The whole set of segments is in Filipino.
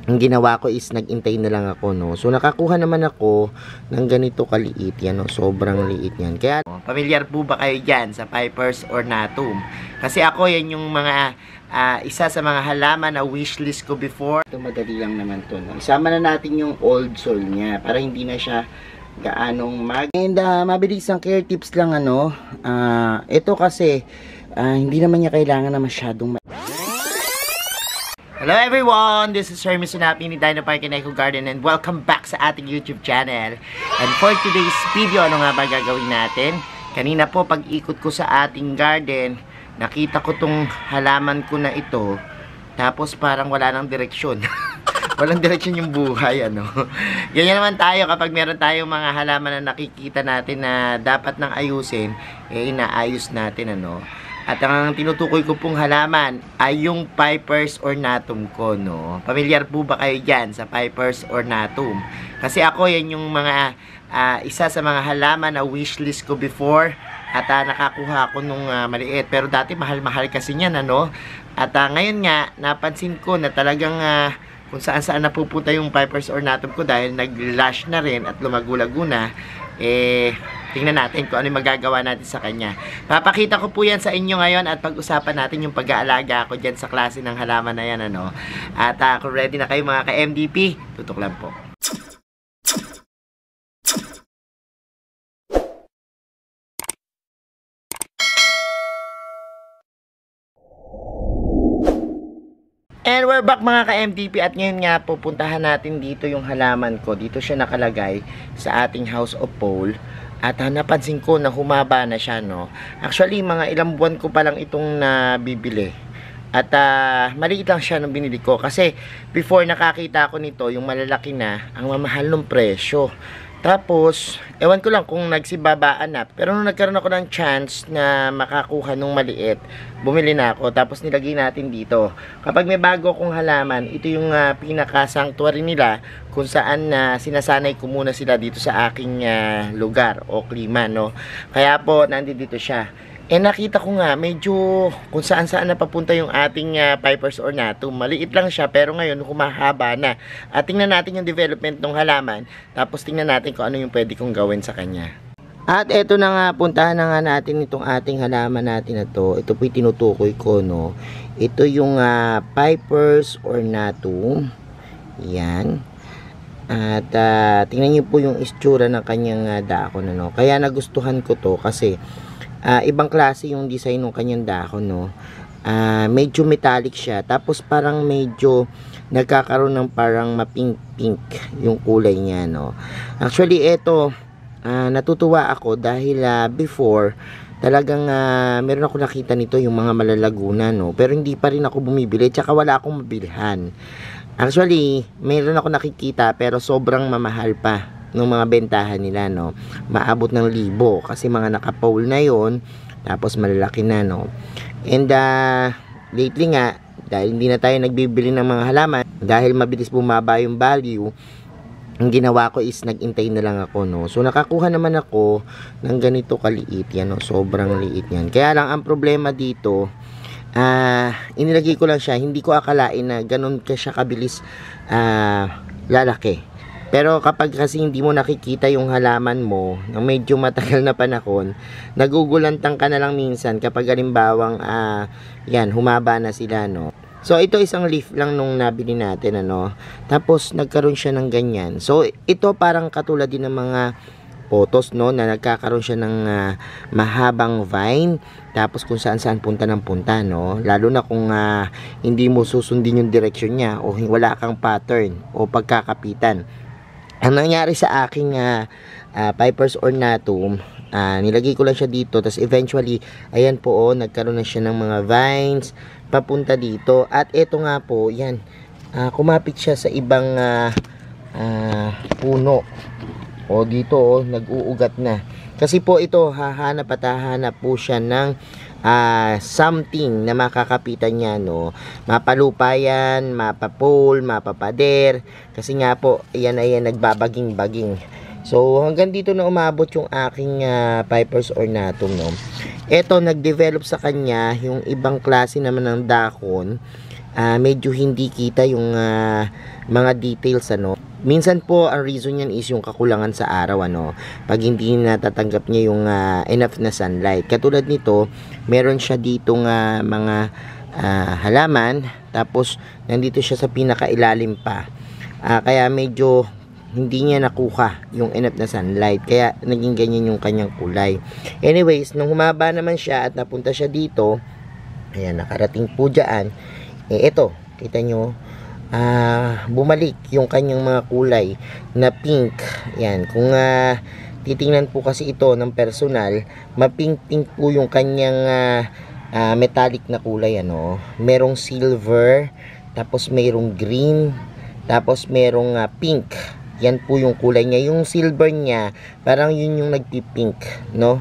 ang ginawa ko is nag-intay na lang ako, no. So nakakuha naman ako ng ganito kaliit yan, no. Sobrang liit yan. Kaya pamilyar po ba kayo dyan sa Pipers ornatum? Kasi ako yan yung mga isa sa mga halaman na wishlist ko before. Ito madali lang naman to, no. Isama na natin yung old soil niya para hindi na siya gaanong and mabilis ang care tips lang, ano. Ito kasi hindi naman niya kailangan na masyadong Hello everyone! This is Hermes Sunapi ni Dino Park and Eco Garden and welcome back sa ating YouTube channel. And for today's video, ano nga ba gagawin natin? Kanina po pag-ikot ko sa ating garden, nakita ko tong halaman ko na ito, tapos parang wala nang direksyon. Walang direksyon yung buhay, ano. Ganyan naman tayo kapag meron tayong mga halaman na nakikita natin na dapat nang ayusin, inaayos natin, ano. At ang tinutukoy ko pong halaman ay yung Pipers ornatum ko, no. Pamilyar po ba kayo dyan sa Pipers ornatum? Kasi ako yan yung mga isa sa mga halaman na wishlist ko before. At nakakuha ko nung maliit. Pero dati mahal-mahal kasi niyan, ano. At ngayon nga, napansin ko na talagang kung saan-saan napupunta yung Pipers ornatum ko dahil nag-lash na rin at lumago-lago na, tingnan natin kung ano yung magagawa natin sa kanya. Papakita ko po yan sa inyo ngayon at pag-usapan natin yung pag-aalaga ko dyan sa klase ng halaman na yan, ano. At kung ready na kayo mga ka-MDP, tutok lang po. And we're back mga ka-MTP at ngayon nga pupuntahan natin dito yung halaman ko. Dito siya nakalagay sa ating house of pole. At napansin ko na humaba na siya, no. Actually, mga ilang buwan ko pa lang itong nabibili. At maliit lang siya nung binili ko. Kasi before nakakita ko nito, yung malalaki na, ang mamahal ng presyo. Tapos, ewan ko lang kung nagsibabaan na. Pero nung nagkaroon ako ng chance na makakuha nung maliit, bumili na ako. Tapos nilagay natin dito. Kapag may bago akong halaman, ito yung pinaka-sanctuary nila kung saan sinasanay ko muna sila dito sa aking lugar o klima, no. Kaya po, nandito siya. Nakita ko nga, medyo kung saan-saan napapunta yung ating Pipers ornatum. Maliit lang siya, pero ngayon humahaba na. At tingnan natin yung development ng halaman. Tapos tingnan natin kung ano yung pwede kong gawin sa kanya. At eto na nga, puntahan na nga natin itong ating halaman natin na to. Ito po yung tinutukoy ko, no. Ito yung Pipers ornatum. Yan. At tingnan nyo po yung istura ng kanyang dahon, no. Kaya nagustuhan ko to kasi ibang klase yung design ng kanyang dahon, no. Medyo metallic siya. Tapos parang medyo nagkakaroon ng parang mapink-pink yung kulay niya, no. Actually, eto, natutuwa ako dahil before, talagang meron ako nakita nito yung mga malalaguna, no. Pero hindi pa rin ako bumibili. Tsaka wala akong mabilhan. Actually, meron ako nakikita pero sobrang mamahal pa ng mga bentahan nila, no. Maabot ng 1,000 kasi mga naka-pole na yon, tapos malalaki na, no. And lately nga, dahil hindi na tayo nagbibili ng mga halaman, dahil mabilis bumaba yung value, ang ginawa ko is nag-intay na lang ako, no. So nakakuha naman ako ng ganito kaliit yan, no. Sobrang liit yan. Kaya lang ang problema dito, inilagay ko lang siya, hindi ko akalain na ganun ka siya kabilis lalaki. Pero kapag kasi hindi mo nakikita yung halaman mo ng medyo matagal na panahon, nagugulantang ka na lang minsan kapag halimbawang yan, humaba na sila, no. So ito isang leaf lang nung nabili natin, ano. Tapos nagkaroon siya ng ganyan. So ito parang katulad din ng mga potos, no, na nagkakaroon siya ng mahabang vine. Tapos kung saan-saan punta ng punta, no. Lalo na kung hindi mo susundin yung direksyon niya o wala kang pattern o pagkakapitan. Ang nangyari sa aking Pipers ornatum, nilagay ko lang siya dito, tapos eventually, ayan po, nagkaroon na siya ng mga vines, papunta dito, at eto nga po, yan, kumapit siya sa ibang puno, o dito, nag-uugat na, kasi po ito, hahanap at hahanap po siya ng something na makakapitan niya, no. Mapalupa yan, mapapole, mapapader. Kasi nga po, ayan nagbabaging-baging. So, hanggang dito na umabot yung aking Pipers ornatum, no. Ito, nag-develop sa kanya yung ibang klase naman ng dahon. medyo hindi kita yung mga details, ano. Minsan po, ang reason yan is yung kakulangan sa araw, ano. Pag hindi natatanggap niya yung enough na sunlight. Katulad nito, meron siya ditong mga halaman, tapos nandito siya sa pinakailalim pa. Kaya medyo hindi niya nakuha yung enough na sunlight, kaya naging ganyan yung kanyang kulay. Anyways, nung humaba naman siya at napunta siya dito, ayan, nakarating po dyan, ito, kita nyo, bumalik yung kanyang mga kulay na pink. Yan, kung titingnan po kasi ito ng personal, mapink-pink po yung kanyang metallic na kulay, ano. Merong silver, tapos merong green, tapos merong pink. Yan po yung kulay niya. Yung silver niya, parang yun yung nagpipink, no.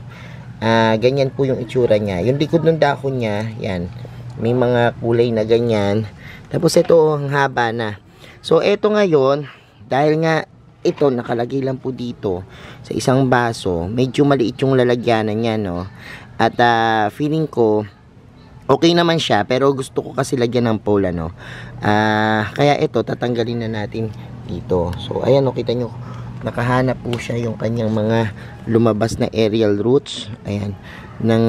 Ganyan po yung itsura niya. Yung likod ng dahon niya, yan, may mga kulay na ganyan. Tapos ito, ang haba na. So, ito ngayon, dahil nga ito, nakalagay lang po dito sa isang baso, medyo maliit yung lalagyanan niya, no? At feeling ko, okay naman siya, pero gusto ko kasi lagyan ng pole, ano? Kaya ito, tatanggalin na natin dito. So, ayan, kita nyo, nakahanap po siya yung kanyang mga lumabas na aerial roots. Ayan, ng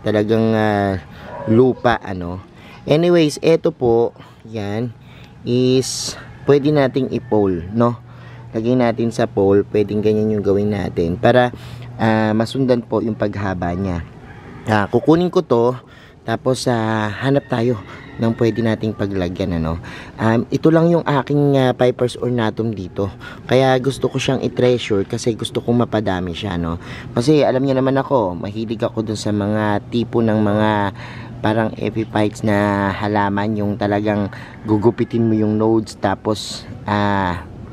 talagang lupa, ano. Anyways, ito po, yan, is pwede nating i-pole, no? Lagay natin sa pole, pwedeng ganyan yung gawin natin para masundan po yung paghaba niya. Kukunin ko to, tapos hanap tayo ng pwede nating paglagyan, ano. Ito lang yung aking Piper's ornatum dito. Kaya gusto ko siyang i-treasure kasi gusto kong mapadami siya, no. Kasi alam niya naman ako, mahilig ako dun sa mga tipo ng mga parang epiphytes na halaman, yung talagang gugupitin mo yung nodes, tapos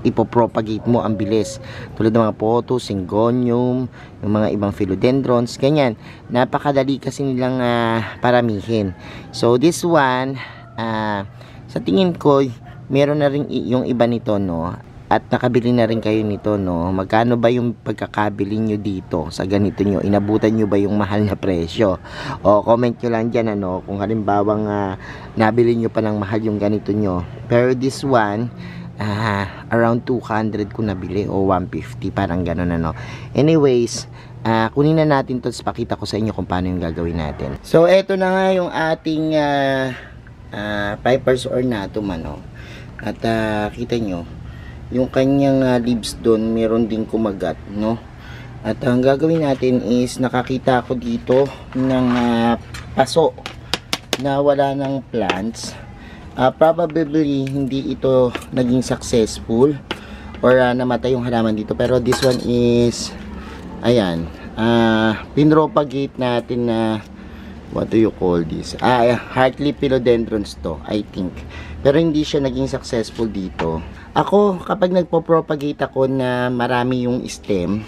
ipopropagate mo ang bilis, tulad ng mga pothos, syngonium, yung mga ibang philodendrons, ganyan. Napakadali kasi nilang paramihin. So this one, sa tingin ko, meron na rin yung iba nito, no. At nakabili na rin kayo nito, no. Magkano ba yung pagkakabili nyo dito sa ganito nyo? Inabutan nyo ba yung mahal na presyo? O comment nyo lang dyan, ano, kung halimbawang nabili nyo pa ng mahal yung ganito nyo. Pero this one, around 200 ko nabili o 150, parang gano'n, ano. Anyways, kunin na natin to, pakita ko sa inyo kung paano yung gagawin natin. So eto na nga yung ating Piper's ornatum, ano. At kita nyo yung kanyang leaves doon, meron din kumagat, no. At ang gagawin natin is, nakakita ako dito ng paso na wala ng plants. Probably hindi ito naging successful or namatay yung halaman dito, pero this one is, ayan, pinropagate natin na what do you call this? Heartleaf philodendrons to, I think. Pero hindi siya naging successful dito. Ako, kapag nagpo-propagate ako na marami yung stem,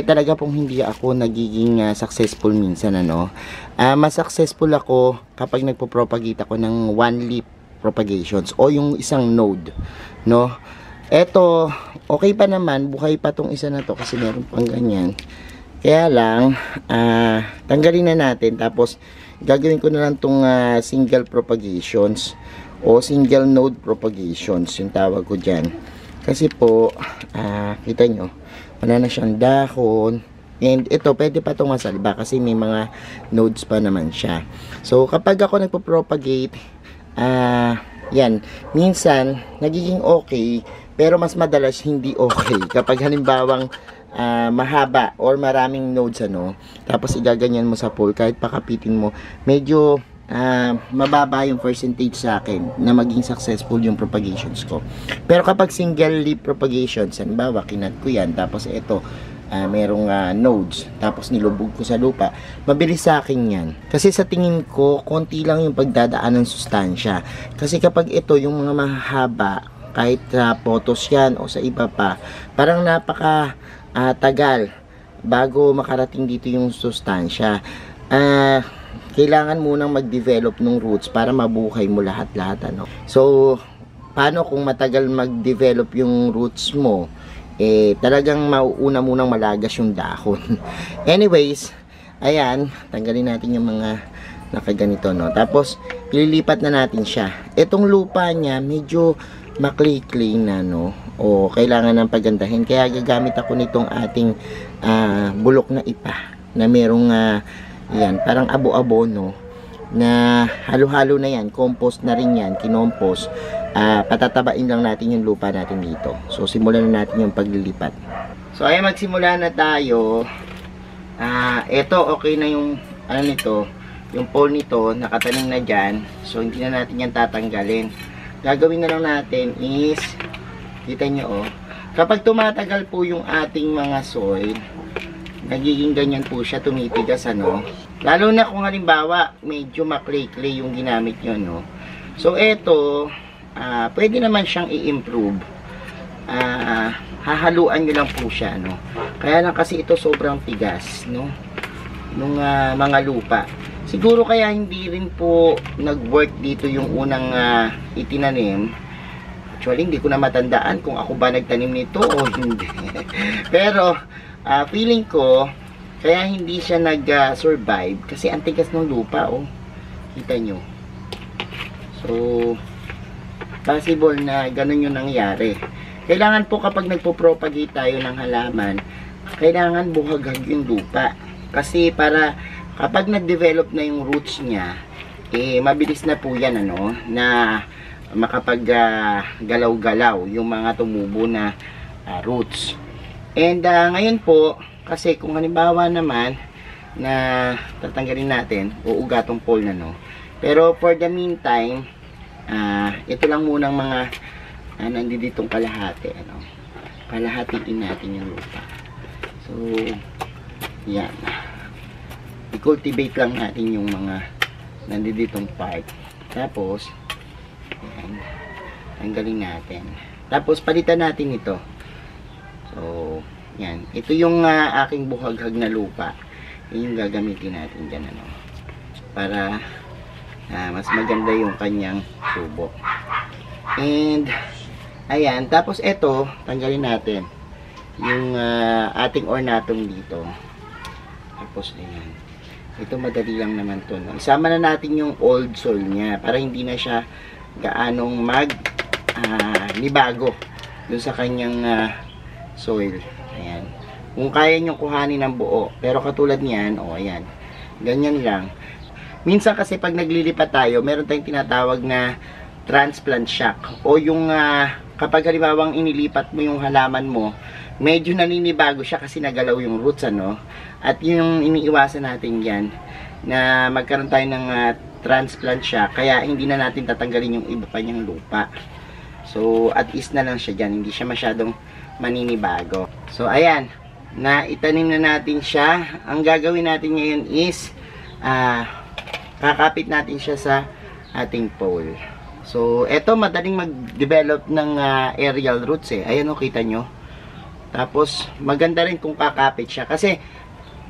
talaga pong hindi ako nagiging successful minsan, ano. Mas successful ako kapag nagpo-propagate ako ng one leaf propagations o yung isang node, no. Eto, okay pa naman, buhay pa tong isa na to kasi meron pang ganyan. Kaya lang, tanggalin na natin, tapos gagawin ko na lang tong single propagations o single node propagations, yung tawag ko dyan. Kasi po, kita nyo, wala na siyang dahon. And ito, pwede pa itong masalba kasi may mga nodes pa naman siya. So, kapag ako nagpo-propagate, yan, minsan, nagiging okay, pero mas madalas hindi okay. Kapag halimbawang mahaba or maraming nodes, ano, tapos igaganyan mo sa pole, kahit pakapitin mo, medyo mababa yung percentage sa akin na maging successful yung propagations ko. Pero kapag single leaf propagations, halimbawa kinat ko yan, tapos ito merong nodes, tapos nilubog ko sa lupa, mabilis sa akin yan. Kasi sa tingin ko, konti lang yung pagdadaan ng sustansya. Kasi kapag ito yung mga mahaba, kahit sa pothos yan o sa iba pa, parang napaka tagal bago makarating dito yung sustansya. Kailangan munang mag-develop ng roots para mabuhay mo lahat-lahat, ano. So, paano kung matagal mag-develop yung roots mo? Talagang mauuna munang malagas yung dahon. Anyways, ayan, tanggalin natin yung mga nakaganito, no. Tapos, ililipat na natin siya. Itong lupa niya, medyo makli-clean na, no? O kailangan ng pagandahin. Kaya gagamit ako nitong ating bulok na ipa na merong yan, parang abo-abo, no? Na halo-halo na yan. Compost na rin yan. Kinompos. Patatabain lang natin yung lupa natin dito. So, simulan na natin yung paglilipat. So, ay magsimula na tayo. Ito, okay na yung ano nito, yung pole nito, nakatanim na dyan. So, hindi na natin yan tatanggalin. Gagawin na lang natin is, kita nyo, kapag tumatagal po yung ating mga soil, nagiging ganyan po siya, tumitigas, ano. Lalo na kung halimbawa, medyo makli-clay yung ginamit nyo, no. So, ito, pwede naman siyang i-improve. Hahaluan nyo lang po siya, no. Kaya lang kasi ito sobrang tigas, no, nung mga lupa. Siguro kaya hindi rin po nag-work dito yung unang itinanim. Actually, hindi ko na matandaan kung ako ba nagtanim nito o hindi. Pero, feeling ko, kaya hindi siya nag-survive kasi ang tigas ng lupa, oh. Kita nyo. So, possible na ganun yung nangyari. Kailangan po kapag nagpo-propagate tayo ng halaman, kailangan buhagag yung lupa. Kasi para kapag nag-develop na yung roots niya, mabilis na po yan, ano, na makapag galaw-galaw yung mga tumubo na roots. And ngayon po, kasi kung halimbawa naman na tatanggalin natin, uuga tong pole na, no. Pero for the meantime, ito lang munang mga nanditong kalahati, ano. Kalahatiin natin yung lupa. So, yan. I-cultivate lang natin yung mga nanditong part. Tapos, yan, tanggalin natin. Tapos, palitan natin ito. So, yan. Ito yung aking buhaghag na lupa. Yun yung gagamitin natin dyan, ano. Para mas maganda yung kanyang tubo. And, ayan. Tapos, ito, tanggalin natin yung ating ornatum dito. Tapos, ayan. Ito madali lang naman to, no? Isama na natin yung old soil niya para hindi na siya gaanong nibago dun sa kanyang soil. Ayan. Kung kaya nyo kuhanin ng buo. Pero katulad niyan, oh, ayan. Ganyan lang. Minsan kasi pag naglilipat tayo, meron tayong tinatawag na transplant shock. O yung kapag halimbawang inilipat mo yung halaman mo, medyo naninibago siya kasi nagalaw yung roots, ano. At yung iniiwasan natin yan, na magkaroon tayo ng transplant siya, kaya hindi na natin tatanggalin yung iba pa niyang lupa. So, at least na lang siya dyan, hindi siya masyadong maninibago. So, ayan, na itanim na natin siya. Ang gagawin natin ngayon is, kakapit natin siya sa ating pole. So, eto madaling mag-develop ng aerial roots, eh. Ayan, o, kita nyo. Tapos, maganda rin kung kakapit siya. Kasi,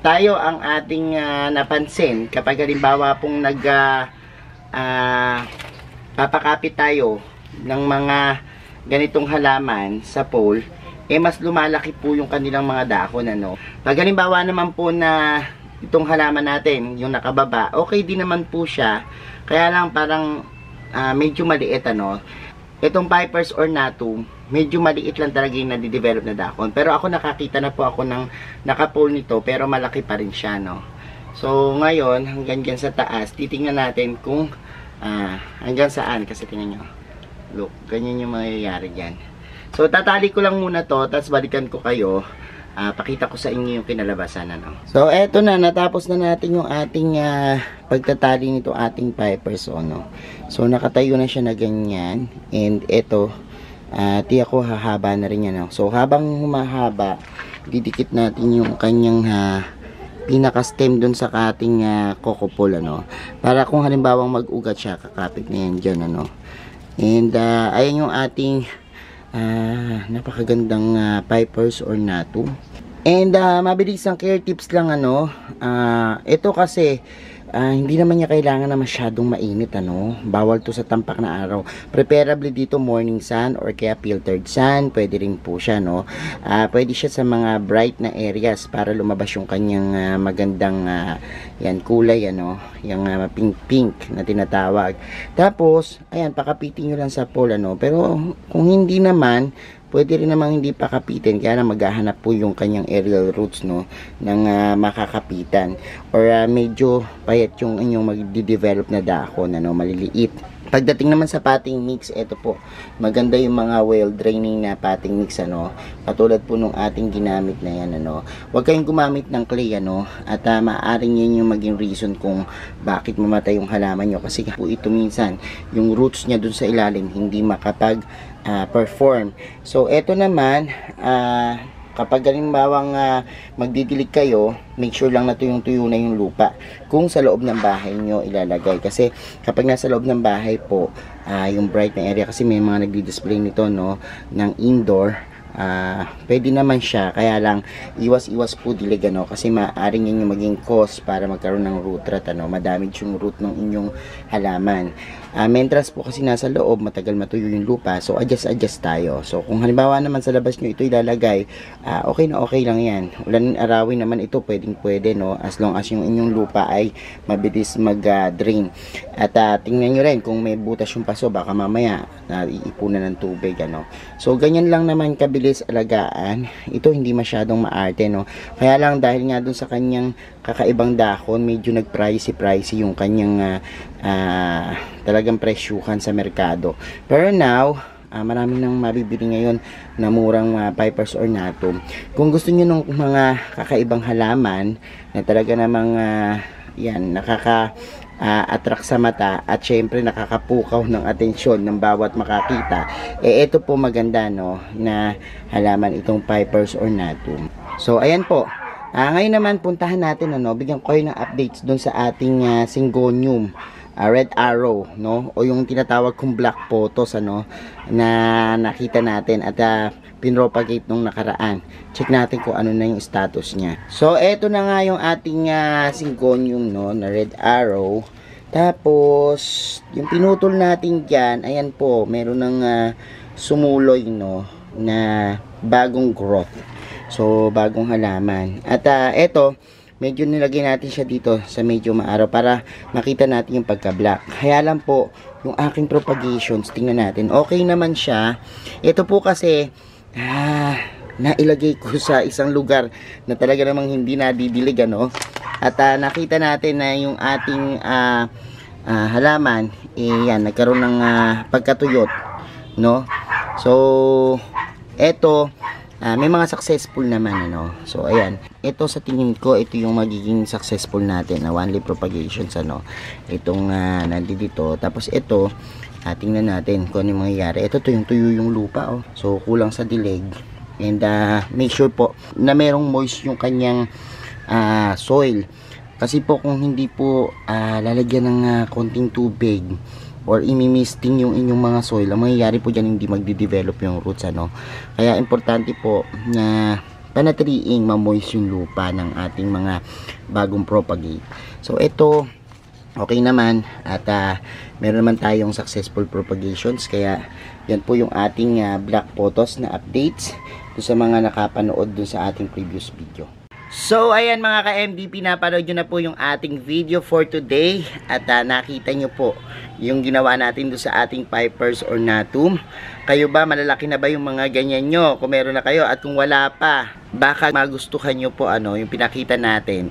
tayo ang ating napansin kapag halimbawa pong papakapit tayo ng mga ganitong halaman sa pole, mas lumalaki po yung kanilang mga dahon, ano. Pag halimbawa naman po na itong halaman natin, yung nakababa, okay din naman po siya. Kaya lang parang medyo maliit, ano. Itong Piper's ornatum, medyo maliit lang talaga yung nadidevelop na dahon. Pero ako nakakita na po ako ng nakapole nito, pero malaki pa rin siya, no. So, ngayon, hanggang dyan sa taas, titingnan natin kung hanggang saan. Kasi tingnan nyo. Look, ganyan yung mangyayari dyan. So, tatali ko lang muna to, tapos balikan ko kayo. Pakita ko sa inyo yung kinalabasan, ano. So, eto na, natapos na natin yung ating pagtatali nito ating Piper's, no. So, nakatayo na siya na ganyan. And eto, tiyak ko hahaba na rin yan, no. So, habang humahaba, didikit natin yung kanyang pinaka-stem dun sa ating coco pole, ano. Para kung halimbawang mag-ugat siya, kakapit na yan dyan, ano. And, ayan yung ating napakagandang Piper's ornatum. And mabilis ang care tips lang, ano. Ito kasi hindi naman niya kailangan na masyadong mainit, ano. Bawal to sa tampak na araw. Preferably dito morning sun or kaya filtered sun, pwede rin po siya, no. Pwede siya sa mga bright na areas para lumabas yung kanyang magandang yan kulay, ano, yung pink-pink na tinatawag. Tapos, ayan, pakapitin nyo lang sa pole, ano. Pero kung hindi naman, pwede rin namang hindi pakapitin, kaya na maghahanap po yung kanyang aerial roots, no, ng makakapitan. Or medyo payat yung inyong magde-develop na dahon, ano, maliliit. Pagdating naman sa potting mix, ito po, maganda yung mga well draining na potting mix, ano, katulad po nung ating ginamit na yan, ano. Huwag kayong gumamit ng clay, ano, at maaaring yan yung maging reason kung bakit mamatay yung halaman nyo, kasi po ito minsan, yung roots niya dun sa ilalim, hindi makapag perform. So, ito naman, kapag halimbawang magdidilig kayo, make sure lang na tuyong-tuyo na yung lupa kung sa loob ng bahay nyo ilalagay. Kasi kapag nasa loob ng bahay po, yung bright na area, kasi may mga nagdi-display nito, no, ng indoor, pwede naman siya, kaya lang iwas-iwas po dilig, ano, kasi maaaring yun yung maging cause para magkaroon ng root rot, ano, madamage yung root ng inyong halaman. Mentras po kasi nasa loob, matagal matuyo yung lupa, so adjust tayo. So kung halimbawa naman sa labas nyo ito ilalagay, okay na okay lang yan. Ulan arawin naman ito, pwede, no, as long as yung inyong lupa ay mabilis mag-drain. At tingnan nyo rin kung may butas yung paso, baka mamaya iipunan ng tubig, ano. So ganyan lang naman kabilis alagaan. Ito hindi masyadong maarte, no. Kaya lang dahil nga dun sa kanyang kakaibang dahon, medyo nag-pricey yung kanyang talagang presyuhan sa merkado. Pero now, marami nang mabibili ngayon na murang Pipers Ornatum. Kung gusto niyo ng mga kakaibang halaman na talaga namang yan, attract sa mata at syempre nakakapukaw ng atensyon ng bawat makakita, ito po maganda, no, na halaman itong Pipers Ornatum. So ayan po. Ngayon naman puntahan natin, ano, bigyan ko kayo ng updates doon sa ating Syngonium red arrow, no, o yung tinatawag kong black photos, ano, na nakita natin at pinropagate nung nakaraan. Check natin kung ano na yung status niya. So eto na nga yung ating Syngonium, no, na red arrow. Tapos yung pinutol natin dyan, ayan po, meron ng sumuloy, no, na bagong growth. So bagong halaman. At eto, medyo nilagay natin siya dito sa medyo maaraw para makita natin yung pagka-black. Kaya lang po, yung aking propagations, tingnan natin, okay naman siya. Ito po kasi, nailagay ko sa isang lugar na talaga namang hindi nadidilig, ano. At nakita natin na yung ating halaman, yan, nagkaroon ng pagkatuyot, no. So, eto, may mga successful naman, ano. So ayan, ito sa tingin ko, ito yung magiging successful natin na one leaf propagations, ano, itong nandito. Tapos ito, tingnan natin kung ano yung mangyayari. Ito to yung tuyo yung lupa, oh. So kulang sa dilig, and make sure po na merong moist yung kanyang soil, kasi po kung hindi po lalagyan ng konting tubig or imimisting yung inyong mga soil, ang mangyayari po dyan, hindi magde-develop yung roots, ano. Kaya importante po na panatiliing ma-moist yung lupa ng ating mga bagong propagate. So ito, okay naman, at meron naman tayong successful propagations. Kaya yan po yung ating black photos na updates doon sa mga nakapanood doon sa ating previous video. So, ayan mga ka-MDP, napanood nyo na po yung ating video for today. At nakita nyo po yung ginawa natin doon sa ating Pipers Ornatum. Kayo ba, malalaki na ba yung mga ganyan nyo? Kung meron na kayo, at kung wala pa, baka magustuhan nyo po, ano, yung pinakita natin.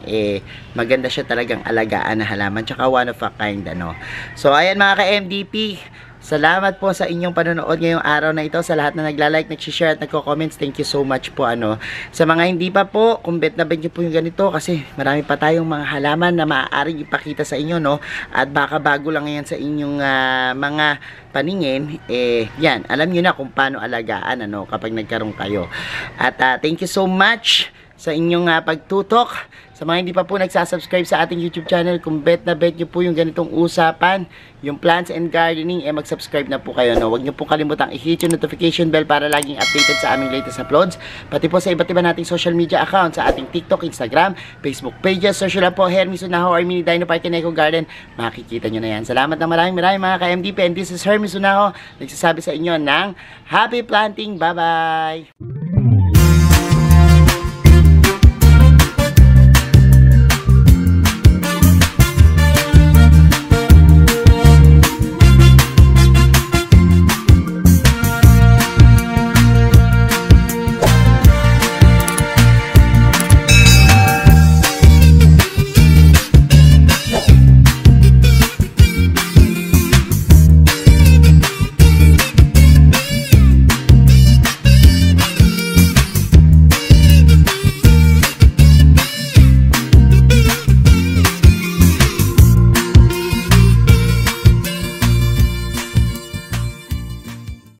Maganda siya talagang alagaan na halaman, tsaka one of a kind, ano. So, ayan mga ka-MDP, salamat po sa inyong panonood ngayong araw na ito. Sa lahat na nagla-like, nag-share at nagko-comments, thank you so much po, ano. Sa mga hindi pa po, kung bet na bet nyo po yung ganito, kasi marami pa tayong mga halaman na maaaring ipakita sa inyo, no. At baka bago lang yan sa inyong mga paningin, yan, alam nyo na kung paano alagaan, ano, kapag nagkaroon kayo. At thank you so much sa inyong pagtutok. Sa mga hindi pa po nagsasubscribe sa ating YouTube channel, kung bet na bet nyo po yung ganitong usapan, yung plants and gardening, mag-subscribe na po kayo. No? Huwag nyo po kalimutang i-hit yung notification bell para laging updated sa aming latest uploads. Pati po sa iba't iba nating social media accounts, sa ating TikTok, Instagram, Facebook pages. Search lang po Hermes Unaho or Mini Dino Park and Eco Garden. Makikita nyo na yan. Salamat na maraming mga ka-MDP. And this is Hermes Unaho, nagsasabi sa inyo ng Happy Planting. Bye-bye!